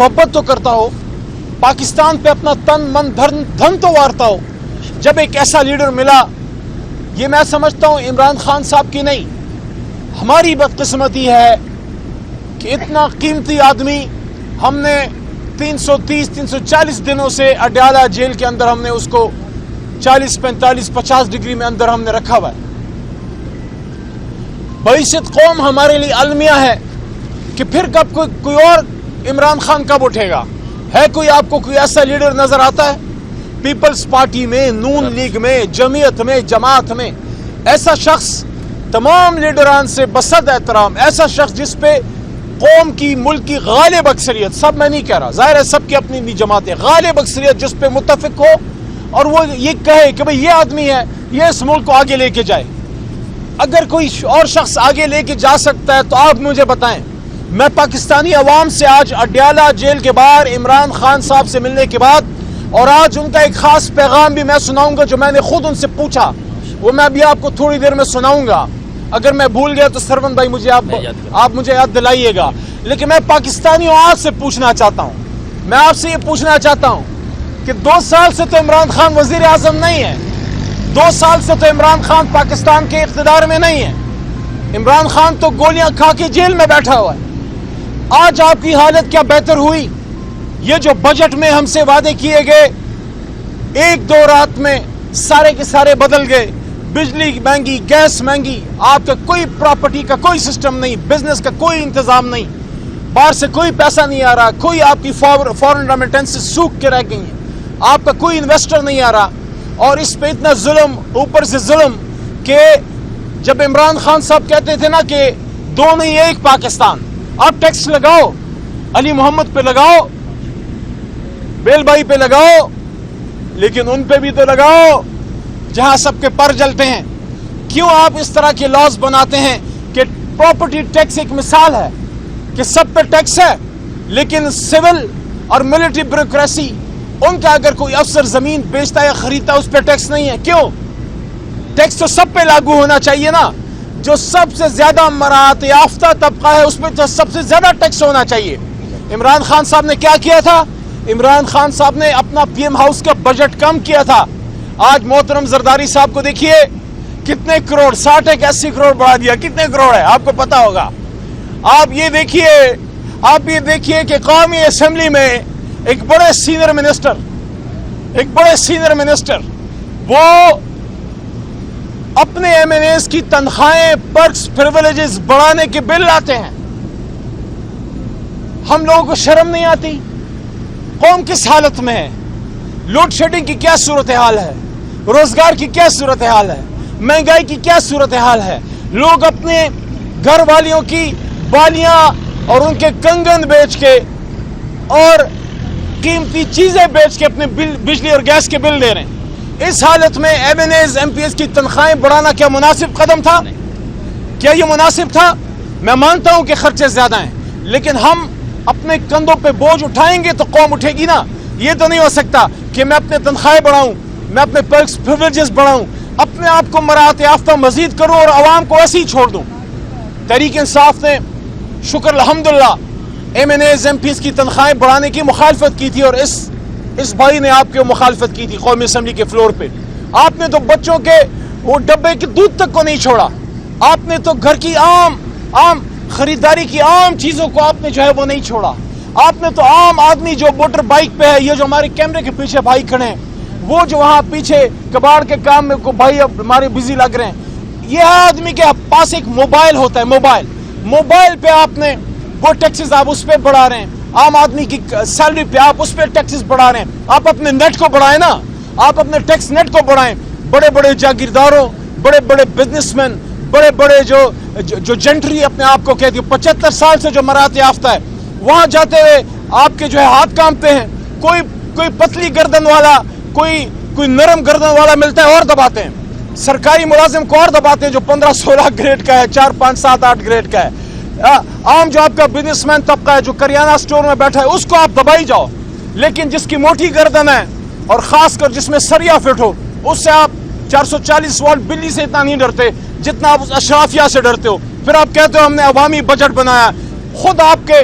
मोहब्बत तो करता हो, पाकिस्तान पे अपना तन मन धन तो वारता हो, जब एक ऐसा लीडर मिला, ये मैं समझता हूँ इमरान खान साहब की नहीं, हमारी बदकिस्मती है कि इतना कीमती आदमी हमने 330-340 दिनों से अडयाला जेल के अंदर हमने उसको 40, 45, 50 डिग्री में अंदर हमने रखा हुआ है। बहिश्यत कौम हमारे लिए अलमिया है कि फिर कब कोई और इमरान खान कब उठेगा। है कोई आपको कोई ऐसा लीडर नजर आता है पीपल्स पार्टी में, नून लीग में, जमीयत में, जमात में, ऐसा शख्स तमाम लीडरान से बसद एहतराम, ऐसा शख्स जिस पे कौम की, मुल्क की गालिब अक्सरियत, सब मैं नहीं कह रहा, जाहिर है सबकी अपनी अपनी जमातें, गालिब अक्सरियत जिस पे मुत्तफिक हो और वो ये कहे कि भाई ये आदमी है, ये इस मुल्क को आगे लेके जाए। अगर कोई और शख्स आगे लेके जा सकता है तो आप मुझे बताएं। मैं पाकिस्तानी अवाम से आज अडयाला जेल के बाहर इमरान खान साहब से मिलने के बाद, और आज उनका एक खास पैगाम भी मैं सुनाऊंगा जो मैंने खुद उनसे पूछा, वो मैं अभी आपको थोड़ी देर में सुनाऊंगा। अगर मैं भूल गया तो सरवन भाई मुझे आप मुझे याद दिलाइएगा। लेकिन मैं पाकिस्तानियों आज से पूछना चाहता हूँ, मैं आपसे ये पूछना चाहता हूँ कि 2 साल से तो इमरान खान वजीर आजम नहीं है, 2 साल से तो इमरान खान पाकिस्तान के इख्तिदार में नहीं है, इमरान खान तो गोलियां खा के जेल में बैठा हुआ है। आज आपकी हालत क्या बेहतर हुई? ये जो बजट में हमसे वादे किए गए, 1-2 रात में सारे के सारे बदल गए। बिजली महंगी, गैस महंगी, आपका कोई प्रॉपर्टी का कोई सिस्टम नहीं, बिजनेस का कोई इंतजाम नहीं, बाहर से कोई पैसा नहीं आ रहा, कोई आपकी फॉरेन रेमिटेंसेस सूख के रह गई हैं, आपका कोई इन्वेस्टर नहीं आ रहा। और इस पे इतना जुल्म, ऊपर से जुल्म कि जब इमरान खान साहब कहते थे ना कि 2 नहीं 1 पाकिस्तान, आप टैक्स लगाओ, अली मोहम्मद पे लगाओ, बेल भाई पे लगाओ, लेकिन उन पे भी तो लगाओ जहां सबके पर जलते हैं। क्यों आप इस तरह के लॉज बनाते हैं कि प्रॉपर्टी टैक्स एक मिसाल है कि सब पे टैक्स है, लेकिन सिविल और मिलिट्री ब्यूरोक्रेसी, उनका अगर कोई अफसर जमीन बेचता या खरीदता उस पर टैक्स नहीं है। क्यों? टैक्स तो सब पे लागू होना चाहिए ना। जो सबसे ज्यादा मराहत याफ्ता तबका है उस पर तो सबसे ज्यादा टैक्स होना चाहिए। इमरान खान साहब ने क्या किया था? इमरान खान साहब ने अपना पीएम हाउस का बजट कम किया था। आज मोहतरम जरदारी साहब को देखिए कितने करोड़, 60-80 करोड़ बढ़ा दिया। कितने करोड़ है आपको पता होगा। आप ये देखिए कि कौमी असेंबली में एक बड़े सीनियर मिनिस्टर वो अपने एमएनएस की तनख्वाहें, पर्क्स, प्रिविलेजेस बढ़ाने के बिल लाते हैं। हम लोगों को शर्म नहीं आती? कौम किस हालत में है? लोड शेडिंग की क्या सूरत हाल है? रोजगार की क्या सूरत हाल है? महंगाई की क्या सूरत हाल है? लोग अपने घर वालियों की बालियां और उनके कंगन बेच के और कीमती चीजें बेच के अपने बिजली और गैस के बिल दे रहे हैं। इस हालत में एमएनएस, एमपीएस की तनख्वाहें बढ़ाना क्या मुनासिब कदम था? क्या ये मुनासिब था? मैं मानता हूं कि खर्चे ज्यादा हैं, लेकिन हम अपने कंधों पे बोझ उठाएंगे तो कौम उठेगी ना। ये तो नहीं हो सकता कि मैं अपने तनख्वाहें बढ़ाऊं, मैं अपने पर्क्स, प्रिविलेजेस बढ़ाऊं, अपने आप को मराहत याफ्ता मजीद करूं और आवाम को ऐसे ही छोड़ दूं। तहरीक इंसाफ ने शुक्र अल्हम्दुलिल्लाह एमएनएस, एमपीएस की तनख्वाहें बढ़ाने की मुखालफत की थी, और इस भाई ने आपकी मुखालफत की थी कौमी असेंबली के फ्लोर पे। आपने तो बच्चों के वो डब्बे के दूध तक को नहीं छोड़ा। आपने तो घर की आम खरीदारी की आम चीजों को आपने जो है वो नहीं छोड़ा। आपने तो आम आदमी जो मोटर बाइक पे है, ये जो हमारे कैमरे के पीछे भाई खड़े हैं, वो जो वहां पीछे कबाड़ के काम में को भाई अब हमारे बिजी लग रहे हैं, ये आदमी के पास एक मोबाइल होता है, मोबाइल पे आपने वो टैक्सेस आप उस पर बढ़ा रहे हैं। आम आदमी की सैलरी पे आप उस पर टैक्सेस बढ़ा रहे हैं। आप अपने नेट को बढ़ाएं ना, आप अपने टैक्स नेट को बढ़ाएं। बड़े बड़े जागीरदारों, बड़े बड़े बिजनेसमैन, बड़े बड़े जो जेंट्री अपने आप को कहती है, 75 साल से जो मराहत याफ्ता है, वहां जाते हुए आपके जो है हाथ कांपते हैं। कोई पतली गर्दन वाला, कोई नरम गर्दन वाला मिलता है और दबाते हैं। सरकारी मुलाजिम को और दबाते हैं जो 15-16 ग्रेड का है, 4, 5, 7, 8 ग्रेड का है। आम जो आपका बिजनेसमैन तबका है जो करियाना स्टोर में बैठा है, उसको आप दबाई जाओ। लेकिन जिसकी मोटी गर्दन है और खासकर जिसमें सरिया फिट हो, उससे आप 440 वोल्ट बिल्ली से इतना नहीं डरते जितना आप उस अशराफिया से डरते हो। फिर आप कहते हो हमने अवामी बजट बनाया। खुद आपके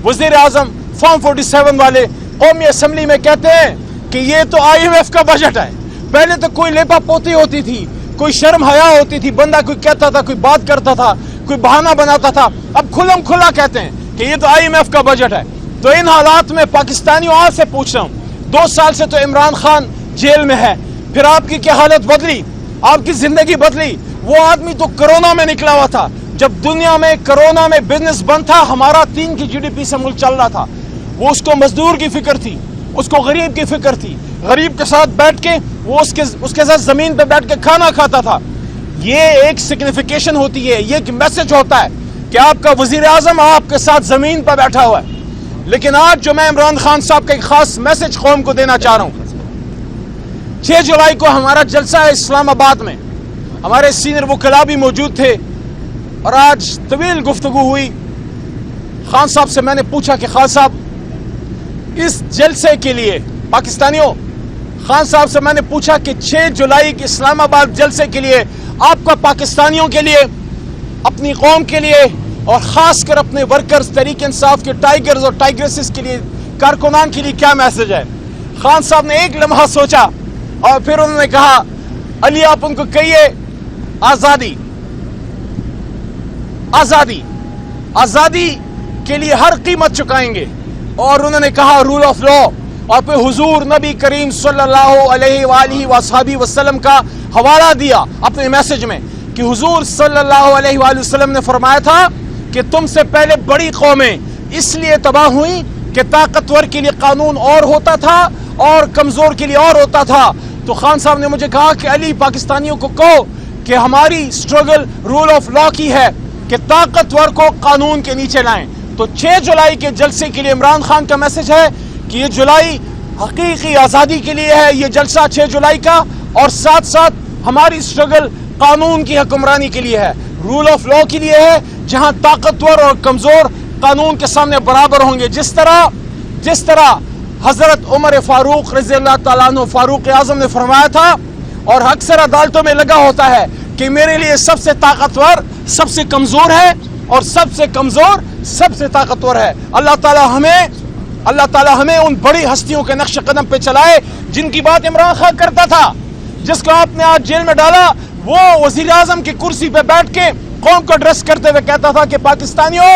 वजीर आजम फॉर्म 47 वाले कौमी असम्बली में कहते हैं कि ये तो IMF का बजट है। पहले तो कोई लेपा पोती होती थी, कोई शर्म हया होती थी, बंदा कोई कहता था, कोई बात करता था, कोई बहाना बनाता था। अब खुलम खुला कहते हैं कि ये तो IMF का बजट है। तो इन हालात में पाकिस्तानियों आपसे पूछ रहा हूँ, 2 साल से तो इमरान खान जेल में है, फिर आपकी क्या हालत बदली, आपकी जिंदगी बदली। वो आदमी तो कोरोना में निकला हुआ था, जब दुनिया में कोरोना में बिजनेस बंद था, हमारा 3 की GDP से मुल्क चल रहा था। वो उसको मजदूर की फिक्र थी, उसको गरीब की फिक्र थी, गरीब के साथ बैठ के वो उसके साथ जमीन पे बैठ के खाना खाता था। ये एक सिग्निफिकेशन होती है, ये एक मैसेज होता है कि आपका वजीर आजम आपके साथ जमीन पर बैठा हुआ है। लेकिन आज जो मैं इमरान खान साहब का एक खास मैसेज कौम को देना चाह रहा हूं, 6 जुलाई को हमारा जलसा है इस्लामाबाद में, हमारे सीनियर वकला भी मौजूद थे और आज तवील गुफ्तगू हुई। खान साहब से मैंने पूछा कि खान साहब इस जलसे के लिए, पाकिस्तानियों, खान साहब से मैंने पूछा कि 6 जुलाई के इस्लामाबाद जलसे के लिए आपका पाकिस्तानियों के लिए, अपनी कौम के लिए और खासकर अपने वर्कर्स, तहरीक इंसाफ के टाइगर्स और टाइग्रेसेस के लिए, कारकुनान के लिए क्या मैसेज है। खान साहब ने एक लम्हा सोचा और फिर उन्होंने कहा, अली आप उनको कहिए आजादी, आजादी, आजादी के लिए हर कीमत चुकाएंगे। और उन्होंने कहा रूल ऑफ लॉ, और फिर हुजूर नबी करीम सल्लल्लाहु अलैहि वसल्लम का हवाला दिया अपने मैसेज में कि हुजूर सल्लल्लाहु अलैहि वसल्लम ने फरमाया था कि तुमसे पहले बड़ी कौमें इसलिए तबाह हुई कि ताकतवर के लिए कानून और होता था और कमजोर के लिए और होता था। तो खान साहब ने मुझे कहा कि अली, पाकिस्तानियों को कहो कि हमारी स्ट्रगल रूल ऑफ लॉ की है कि ताकतवर को कानून के नीचे लाएं। तो 6 जुलाई के जलसे के लिए इमरान खान का मैसेज है कि ये जुलाई हकीकी आज़ादी के लिए है, ये जलसा 6 जुलाई का, और साथ साथ हमारी स्ट्रगल कानून की हुक्मरानी के लिए है, रूल ऑफ लॉ के लिए है, जहां ताकतवर और कमजोर कानून के सामने बराबर होंगे। जिस तरह हजरत उमर फारूक रज़ी अल्लाह ताला अन्हु फारूक आजम ने फरमाया था, और अक्सर अदालतों में लगा होता है कि मेरे लिए सबसे ताकतवर सबसे कमजोर है और सबसे कमजोर सबसे ताकतवर है। अल्लाह ताला हमें उन बड़ी हस्तियों के नक्श कदम पे चलाए जिनकी बात इमरान खान करता था, जिसको आपने आज जेल में डाला। वो वजीर आजम की कुर्सी पे बैठ के कौम को एड्रेस करते हुए कहता था कि पाकिस्तानियों,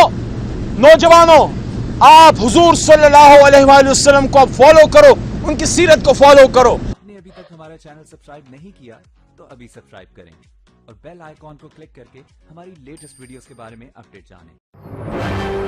नौजवानों, आप हुजूर सल्लल्लाहु अलैहि वसल्लम को फॉलो करो, उनकी सीरत को फॉलो करो। आपने अभी तक हमारा चैनल सब्सक्राइब नहीं किया तो अभी सब्सक्राइब करें और बेल आइकॉन को क्लिक करके हमारी लेटेस्ट वीडियोस के बारे में अपडेट जानें।